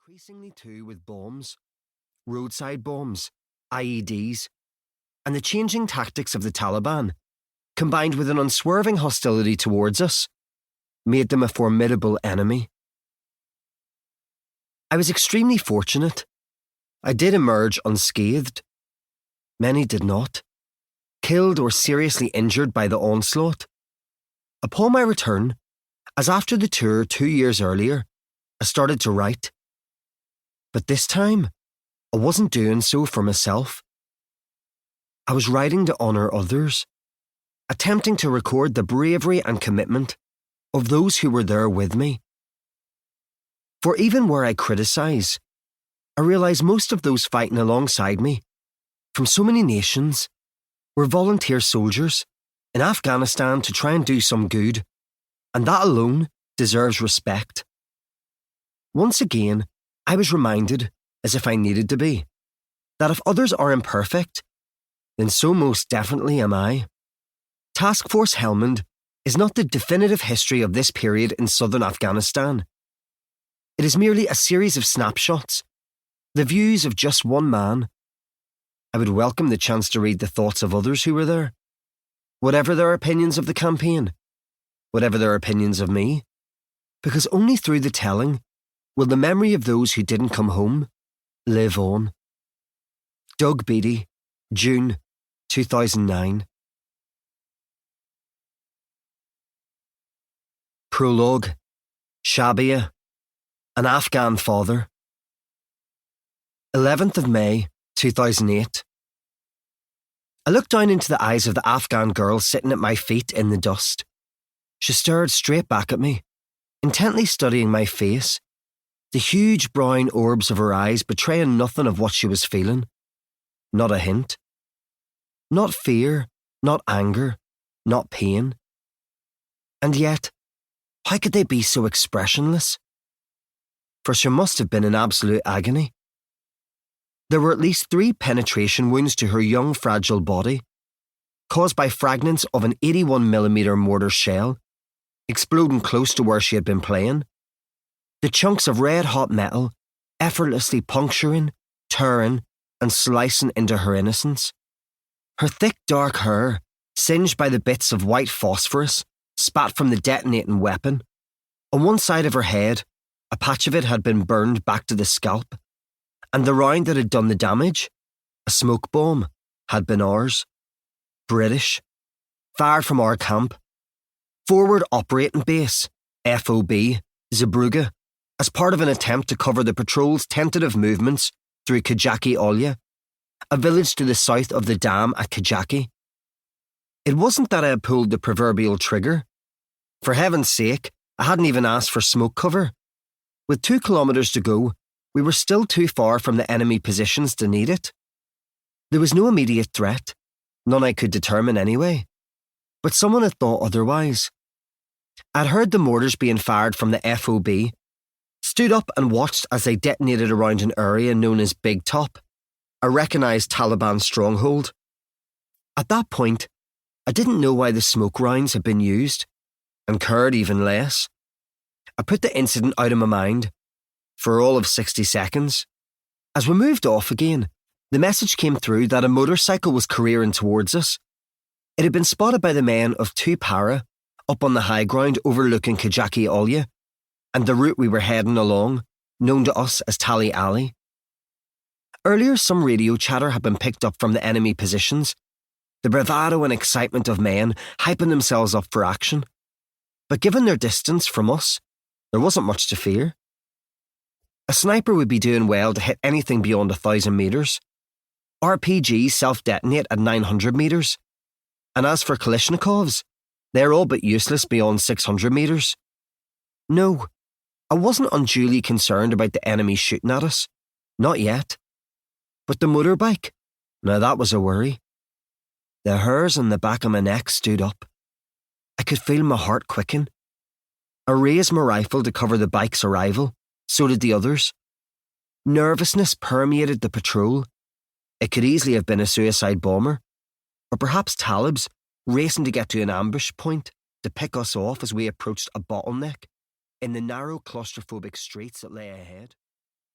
increasingly too with bombs, roadside bombs, IEDs, and the changing tactics of the Taliban, combined with an unswerving hostility towards us, made them a formidable enemy. I was extremely fortunate. I did emerge unscathed. Many did not, killed or seriously injured by the onslaught. Upon my return, as after the tour 2 years earlier, I started to write. But this time, I wasn't doing so for myself. I was writing to honour others, attempting to record the bravery and commitment of those who were there with me. For even where I criticise, I realise most of those fighting alongside me, from so many nations, were volunteer soldiers in Afghanistan to try and do some good, and that alone deserves respect. Once again, I was reminded, as if I needed to be, that if others are imperfect, then so most definitely am I. Task Force Helmand is not the definitive history of this period in southern Afghanistan. It is merely a series of snapshots, the views of just one man. I would welcome the chance to read the thoughts of others who were there, whatever their opinions of the campaign, whatever their opinions of me, because only through the telling will the memory of those who didn't come home live on. Doug Beattie, June 2009. Prologue. Shabia, an Afghan father. 11th of May, 2008. I looked down into the eyes of the Afghan girl sitting at my feet in the dust. She stared straight back at me, intently studying my face, the huge brown orbs of her eyes betraying nothing of what she was feeling. Not a hint. Not fear, not anger, not pain. And yet, how could they be so expressionless? For she must have been in absolute agony. There were at least 3 penetration wounds to her young, fragile body, caused by fragments of an 81mm mortar shell, exploding close to where she had been playing. The chunks of red-hot metal effortlessly puncturing, tearing, and slicing into her innocence. Her thick, dark hair, singed by the bits of white phosphorus spat from the detonating weapon. On one side of her head, a patch of it had been burned back to the scalp, and the round that had done the damage, a smoke bomb, had been ours. British. Fired from our camp. Forward Operating Base, FOB, Zeebrugge, as part of an attempt to cover the patrol's tentative movements through Kajaki Olya, a village to the south of the dam at Kajaki. It wasn't that I had pulled the proverbial trigger. For heaven's sake, I hadn't even asked for smoke cover. With 2 kilometres to go, we were still too far from the enemy positions to need it. There was no immediate threat, none I could determine anyway. But someone had thought otherwise. I'd heard the mortars being fired from the FOB, stood up and watched as they detonated around an area known as Big Top, a recognised Taliban stronghold. At that point, I didn't know why the smoke rounds had been used, and cared even less. I put the incident out of my mind, for all of 60 seconds. As we moved off again, the message came through that a motorcycle was careering towards us. It had been spotted by the men of 2 para up on the high ground overlooking Kajaki Olya, and the route we were heading along, known to us as Tali Alley. Earlier, some radio chatter had been picked up from the enemy positions, the bravado and excitement of men hyping themselves up for action. But given their distance from us, there wasn't much to fear. A sniper would be doing well to hit anything beyond 1,000 metres. RPGs self-detonate at 900 metres. And as for Kalashnikovs, they're all but useless beyond 600 metres. No, I wasn't unduly concerned about the enemy shooting at us. Not yet. But the motorbike? Now that was a worry. The hairs on the back of my neck stood up. I could feel my heart quicken. I raised my rifle to cover the bike's arrival. So did the others. Nervousness permeated the patrol. It could easily have been a suicide bomber, or perhaps Talibs racing to get to an ambush point to pick us off as we approached a bottleneck in the narrow claustrophobic streets that lay ahead.